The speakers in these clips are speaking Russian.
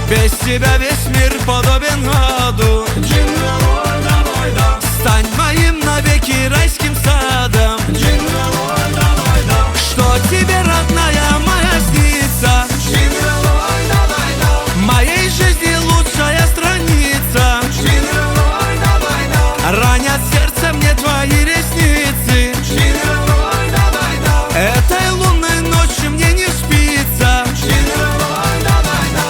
Без тебя весь мир подобен аду. Джингл-ой, давай, да. Стань моим навеки райским садом. Джингл-ой, давай, да. Что тебе, родная моя, снится? Джингл-ой, давай, да. Моей жизни лучшая страница. Джингл-ой, давай, да. Ранят сердце мне твои ресницы. Джингл-ой, давай, да. Этой лунной ночью мне не спится. Джингл-ой, давай, да.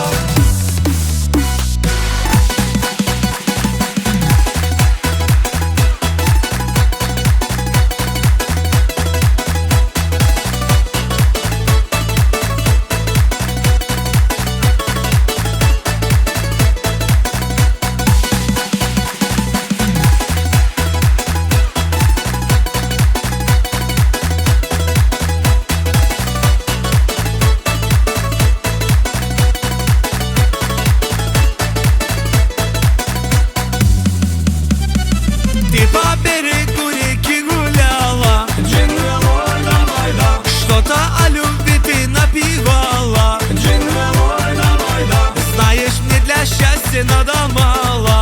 Ты по берегу реки гуляла, Джингл-ой, давай, да. что-то о любви ты напевала. Джингл-ой, давай, да. Знаешь, мне для счастья надо мало.